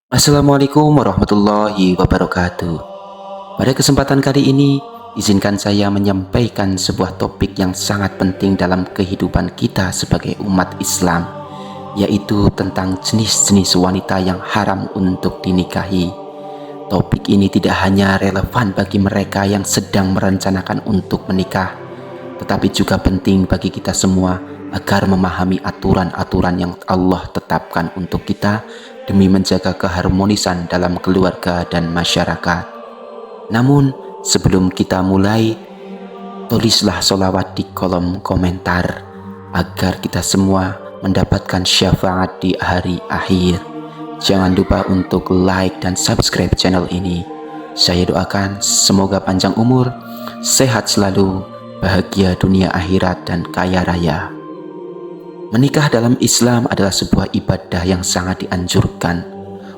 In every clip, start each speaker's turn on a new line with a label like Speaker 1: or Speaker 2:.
Speaker 1: Assalamualaikum warahmatullahi wabarakatuh. Pada kesempatan kali ini, izinkan saya menyampaikan sebuah topik yang sangat penting dalam kehidupan kita sebagai umat Islam, yaitu tentang jenis-jenis wanita yang haram untuk dinikahi. Topik ini tidak hanya relevan bagi mereka yang sedang merencanakan untuk menikah, tetapi juga penting bagi kita semua agar memahami aturan-aturan yang Allah tetapkan untuk kita demi menjaga keharmonisan dalam keluarga dan masyarakat. Namun, sebelum kita mulai, tulislah sholawat di kolom komentar agar kita semua mendapatkan syafaat di hari akhir. Jangan lupa untuk like dan subscribe channel ini. Saya doakan semoga panjang umur, sehat selalu, bahagia dunia akhirat, dan kaya raya. Menikah dalam Islam adalah sebuah ibadah yang sangat dianjurkan.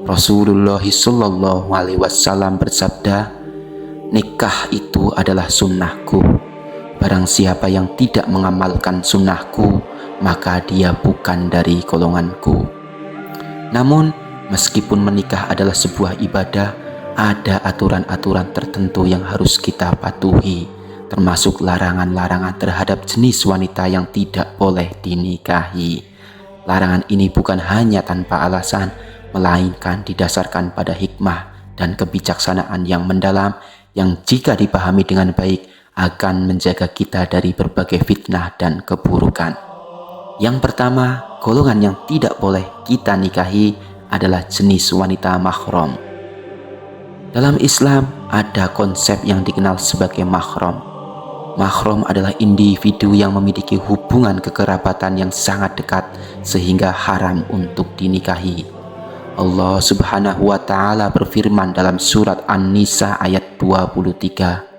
Speaker 1: Rasulullah SAW bersabda, "Nikah itu adalah sunnahku. Barang siapa yang tidak mengamalkan sunnahku, maka dia bukan dari golonganku." Namun, meskipun menikah adalah sebuah ibadah, ada aturan-aturan tertentu yang harus kita patuhi, termasuk larangan-larangan terhadap jenis wanita yang tidak boleh dinikahi. Larangan ini bukan hanya tanpa alasan, melainkan didasarkan pada hikmah dan kebijaksanaan yang mendalam, yang jika dipahami dengan baik akan menjaga kita dari berbagai fitnah dan keburukan. Yang pertama, golongan yang tidak boleh kita nikahi adalah jenis wanita mahram. Dalam Islam ada konsep yang dikenal sebagai mahram. Mahram adalah individu yang memiliki hubungan kekerabatan yang sangat dekat sehingga haram untuk dinikahi. Allah Subhanahu wa Ta'ala berfirman dalam surat An-Nisa ayat 23,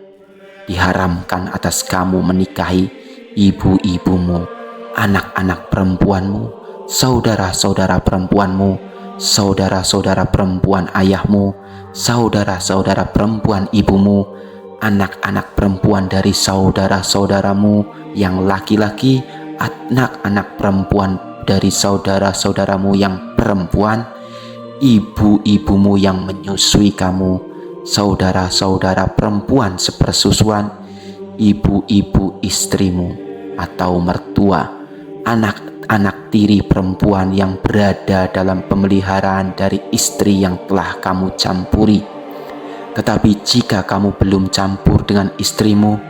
Speaker 1: "Diharamkan atas kamu menikahi ibu-ibumu, anak-anak perempuanmu, saudara-saudara perempuanmu, saudara-saudara perempuan ayahmu, saudara-saudara perempuan ibumu, anak-anak perempuan dari saudara-saudaramu yang laki-laki, anak-anak perempuan dari saudara-saudaramu yang perempuan, ibu-ibumu yang menyusui kamu, saudara-saudara perempuan sepersusuan, ibu-ibu istrimu atau mertua, anak-anak tiri perempuan yang berada dalam pemeliharaan dari istri yang telah kamu campuri. Tetapi jika kamu belum campur dengan istrimu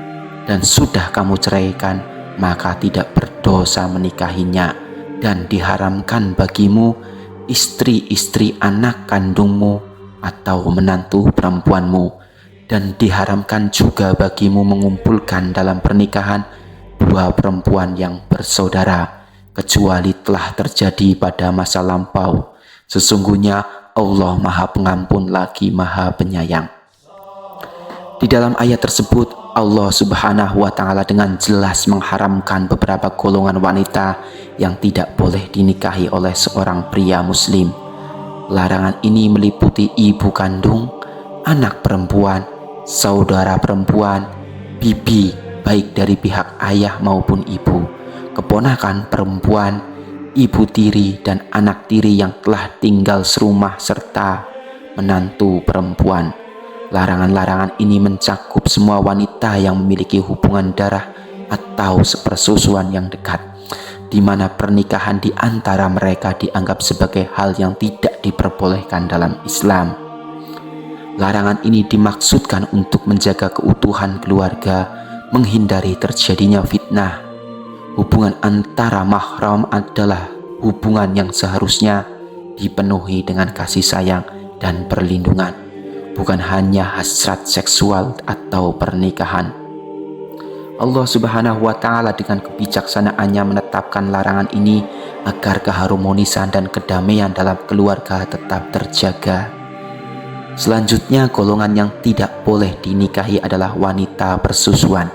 Speaker 1: dan sudah kamu ceraikan, maka tidak berdosa menikahinya, dan diharamkan bagimu istri-istri anak kandungmu atau menantu perempuanmu, dan diharamkan juga bagimu mengumpulkan dalam pernikahan dua perempuan yang bersaudara, kecuali telah terjadi pada masa lampau. Sesungguhnya Allah Maha Pengampun lagi Maha Penyayang." Di dalam ayat tersebut, Allah Subhanahu wa Ta'ala dengan jelas mengharamkan beberapa golongan wanita yang tidak boleh dinikahi oleh seorang pria muslim. Larangan ini meliputi ibu kandung, anak perempuan, saudara perempuan, bibi baik dari pihak ayah maupun ibu, keponakan perempuan, ibu tiri dan anak tiri yang telah tinggal serumah, serta menantu perempuan. Larangan-larangan ini mencakup semua wanita yang memiliki hubungan darah atau sepersusuan yang dekat, di mana pernikahan di antara mereka dianggap sebagai hal yang tidak diperbolehkan dalam Islam. Larangan ini dimaksudkan untuk menjaga keutuhan keluarga, menghindari terjadinya fitnah. Hubungan antara mahram adalah hubungan yang seharusnya dipenuhi dengan kasih sayang dan perlindungan, bukan hanya hasrat seksual atau pernikahan. Allah Subhanahu wa Ta'ala dengan kebijaksanaannya menetapkan larangan ini agar keharmonisan dan kedamaian dalam keluarga tetap terjaga. Selanjutnya, golongan yang tidak boleh dinikahi adalah wanita persusuan.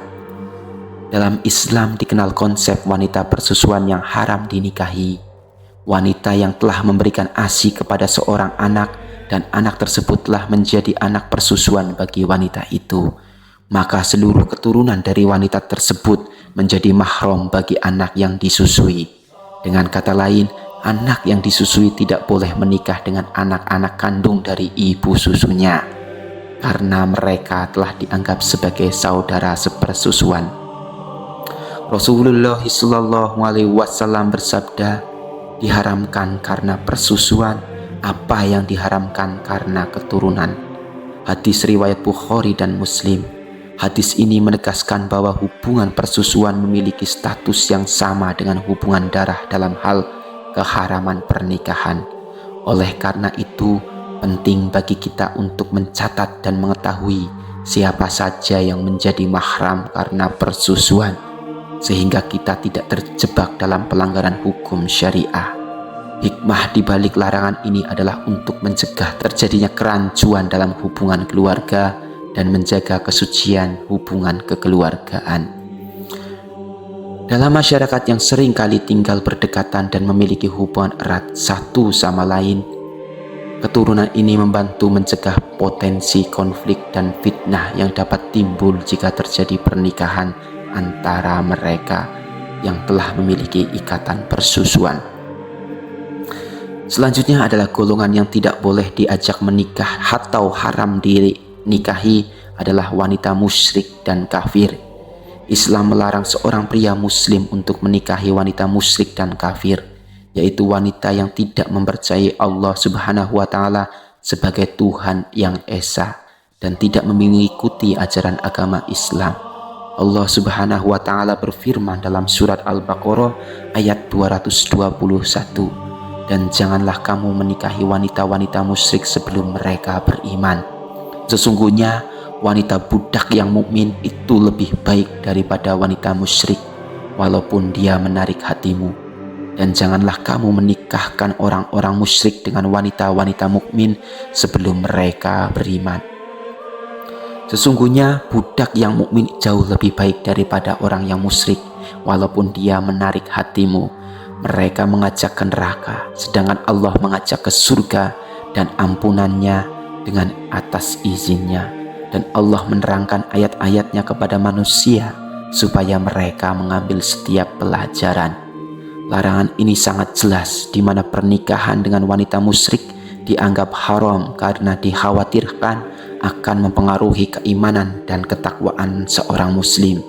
Speaker 1: Dalam Islam dikenal konsep wanita persusuan yang haram dinikahi. Wanita yang telah memberikan ASI kepada seorang anak dan anak tersebut telah menjadi anak persusuan bagi wanita itu. maka seluruh keturunan dari wanita tersebut menjadi mahram bagi anak yang disusui. Dengan kata lain, anak yang disusui tidak boleh menikah dengan anak-anak kandung dari ibu susunya, karena mereka telah dianggap sebagai saudara sepersusuan. Rasulullah SAW bersabda, diharamkan karena persusuan apa yang diharamkan karena keturunan. Hadis riwayat Bukhari dan Muslim. Hadis ini menegaskan bahwa hubungan persusuan memiliki status yang sama dengan hubungan darah dalam hal keharaman pernikahan. Oleh karena itu, penting bagi kita untuk mencatat dan mengetahui siapa saja yang menjadi mahram karena persusuan, sehingga kita tidak terjebak dalam pelanggaran hukum syariah. Hikmah di balik larangan ini adalah untuk mencegah terjadinya kerancuan dalam hubungan keluarga dan menjaga kesucian hubungan kekeluargaan. Dalam masyarakat yang sering kali tinggal berdekatan dan memiliki hubungan erat satu sama lain, keturunan ini membantu mencegah potensi konflik dan fitnah yang dapat timbul jika terjadi pernikahan antara mereka yang telah memiliki ikatan persusuan. Selanjutnya adalah golongan yang tidak boleh diajak menikah atau haram dinikahi adalah wanita musyrik dan kafir. Islam melarang seorang pria muslim untuk menikahi wanita musyrik dan kafir, yaitu wanita yang tidak mempercayai Allah Subhanahu wa Ta'ala sebagai Tuhan yang esa dan tidak mengikuti ajaran agama Islam. Allah Subhanahu wa Ta'ala berfirman dalam surat Al-Baqarah ayat 221, dan janganlah kamu menikahi wanita-wanita musyrik sebelum mereka beriman. Sesungguhnya wanita budak yang mukmin itu lebih baik daripada wanita musyrik, walaupun dia menarik hatimu. Dan janganlah kamu menikahkan orang-orang musyrik dengan wanita-wanita mukmin sebelum mereka beriman. Sesungguhnya budak yang mukmin jauh lebih baik daripada orang yang musyrik, walaupun dia menarik hatimu. Mereka mengajak ke neraka, sedangkan Allah mengajak ke surga dan ampunannya dengan atas izinnya. Dan Allah menerangkan ayat-ayatnya kepada manusia supaya mereka mengambil setiap pelajaran. Larangan ini sangat jelas, di mana pernikahan dengan wanita musyrik dianggap haram karena dikhawatirkan akan mempengaruhi keimanan dan ketakwaan seorang muslim.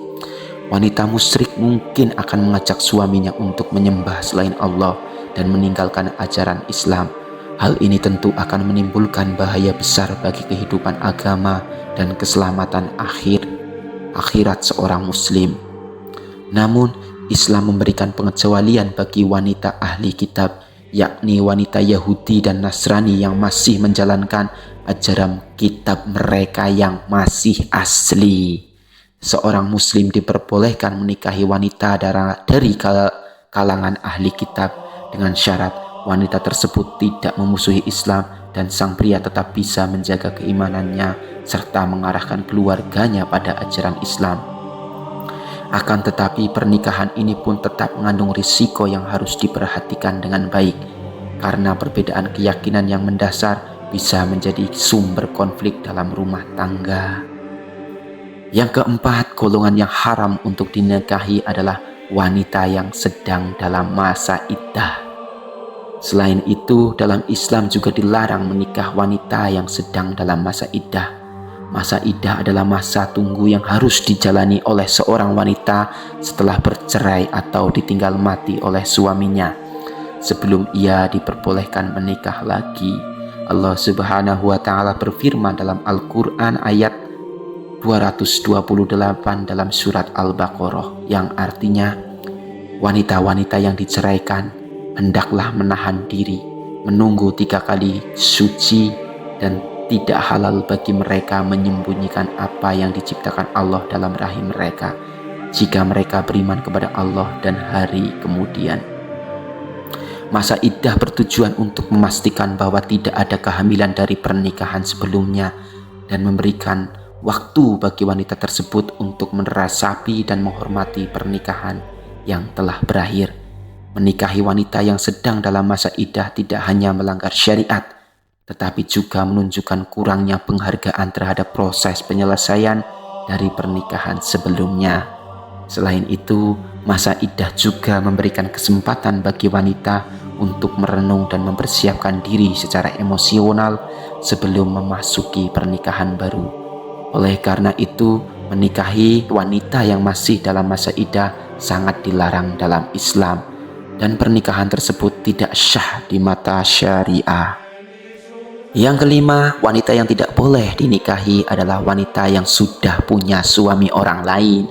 Speaker 1: Wanita musyrik mungkin akan mengajak suaminya untuk menyembah selain Allah dan meninggalkan ajaran Islam. Hal ini tentu akan menimbulkan bahaya besar bagi kehidupan agama dan keselamatan akhirat seorang muslim. Namun, Islam memberikan pengecualian bagi wanita ahli kitab, yakni wanita Yahudi dan Nasrani yang masih menjalankan ajaran kitab mereka yang masih asli. Seorang muslim diperbolehkan menikahi wanita dari kalangan ahli kitab dengan syarat wanita tersebut tidak memusuhi Islam dan sang pria tetap bisa menjaga keimanannya serta mengarahkan keluarganya pada ajaran Islam. Akan tetapi pernikahan ini pun tetap mengandung risiko yang harus diperhatikan dengan baik, karena perbedaan keyakinan yang mendasar bisa menjadi sumber konflik dalam rumah tangga. Yang keempat, golongan yang haram untuk dinikahi adalah wanita yang sedang dalam masa iddah. Selain itu, dalam Islam juga dilarang menikah wanita yang sedang dalam masa iddah. Masa iddah adalah masa tunggu yang harus dijalani oleh seorang wanita setelah bercerai atau ditinggal mati oleh suaminya, sebelum ia diperbolehkan menikah lagi. Allah Subhanahu wa Ta'ala berfirman dalam Al-Quran ayat 228 dalam surat Al-Baqarah, yang artinya, wanita-wanita yang diceraikan hendaklah menahan diri, menunggu 3 kali suci, dan tidak halal bagi mereka menyembunyikan apa yang diciptakan Allah dalam rahim mereka, jika mereka beriman kepada Allah dan hari kemudian. Masa iddah bertujuan untuk memastikan bahwa tidak ada kehamilan dari pernikahan sebelumnya dan memberikan waktu bagi wanita tersebut untuk meresapi dan menghormati pernikahan yang telah berakhir. Menikahi wanita yang sedang dalam masa iddah tidak hanya melanggar syariat, tetapi juga menunjukkan kurangnya penghargaan terhadap proses penyelesaian dari pernikahan sebelumnya. Selain itu, masa iddah juga memberikan kesempatan bagi wanita untuk merenung dan mempersiapkan diri secara emosional sebelum memasuki pernikahan baru. Oleh karena itu, menikahi wanita yang masih dalam masa iddah sangat dilarang dalam Islam, dan pernikahan tersebut tidak syah di mata syariah. Yang kelima, wanita yang tidak boleh dinikahi adalah wanita yang sudah punya suami orang lain.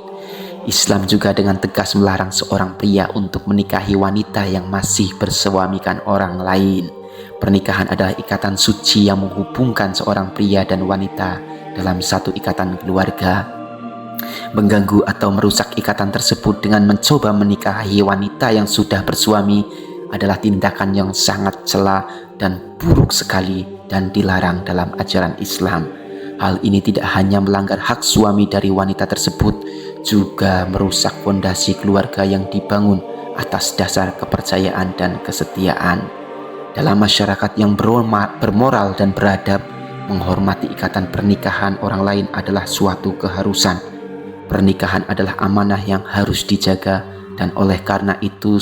Speaker 1: Islam juga dengan tegas melarang seorang pria untuk menikahi wanita yang masih bersuamikan orang lain. Pernikahan adalah ikatan suci yang menghubungkan seorang pria dan wanita dalam satu ikatan keluarga. Mengganggu atau merusak ikatan tersebut dengan mencoba menikahi wanita yang sudah bersuami adalah tindakan yang sangat cela dan buruk sekali dan dilarang dalam ajaran Islam. Hal ini tidak hanya melanggar hak suami dari wanita tersebut, juga merusak fondasi keluarga yang dibangun atas dasar kepercayaan dan kesetiaan. Dalam masyarakat yang bermoral dan beradab, menghormati ikatan pernikahan orang lain adalah suatu keharusan. Pernikahan adalah amanah yang harus dijaga, dan oleh karena itu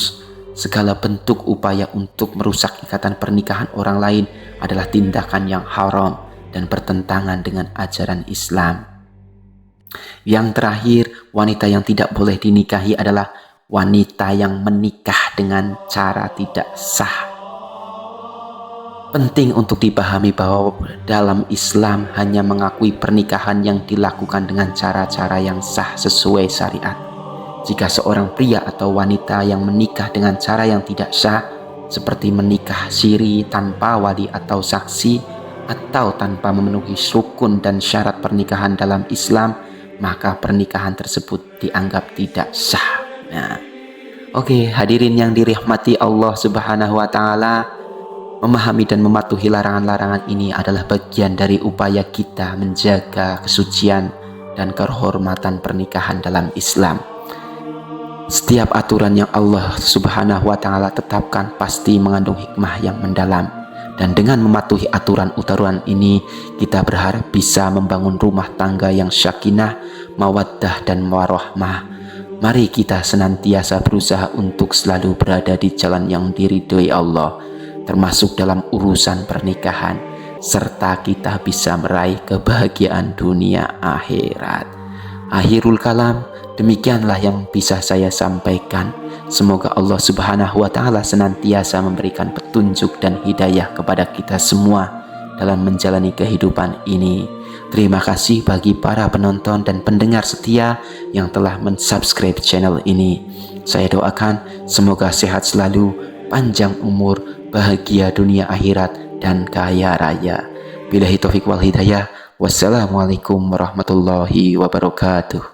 Speaker 1: segala bentuk upaya untuk merusak ikatan pernikahan orang lain adalah tindakan yang haram dan bertentangan dengan ajaran Islam. Yang terakhir, wanita yang tidak boleh dinikahi adalah wanita yang menikah dengan cara tidak sah. Penting untuk dipahami bahwa dalam Islam hanya mengakui pernikahan yang dilakukan dengan cara-cara yang sah sesuai syariat. Jika seorang pria atau wanita yang menikah dengan cara yang tidak sah, seperti menikah siri tanpa wali atau saksi, atau tanpa memenuhi rukun dan syarat pernikahan dalam Islam, maka pernikahan tersebut dianggap tidak sah. Oke, hadirin yang dirahmati Allah Subhanahu wa Ta'ala, memahami dan mematuhi larangan-larangan ini adalah bagian dari upaya kita menjaga kesucian dan kehormatan pernikahan dalam Islam. Setiap aturan yang Allah Subhanahu wa Ta'ala tetapkan pasti mengandung hikmah yang mendalam. Dan dengan mematuhi aturan-aturan ini, kita berharap bisa membangun rumah tangga yang syakinah, mawaddah, dan warahmah. Mari kita senantiasa berusaha untuk selalu berada di jalan yang diridhoi Allah, termasuk dalam urusan pernikahan, serta kita bisa meraih kebahagiaan dunia akhirat. Akhirul kalam, demikianlah yang bisa saya sampaikan. Semoga Allah Subhanahu wa Ta'ala senantiasa memberikan petunjuk dan hidayah kepada kita semua dalam menjalani kehidupan ini. Terima kasih bagi para penonton dan pendengar setia yang telah mensubscribe channel ini. Saya doakan semoga sehat selalu, panjang umur, bahagia dunia akhirat, dan kaya raya. Billahi taufiq wal hidayah. Wassalamualaikum warahmatullahi wabarakatuh.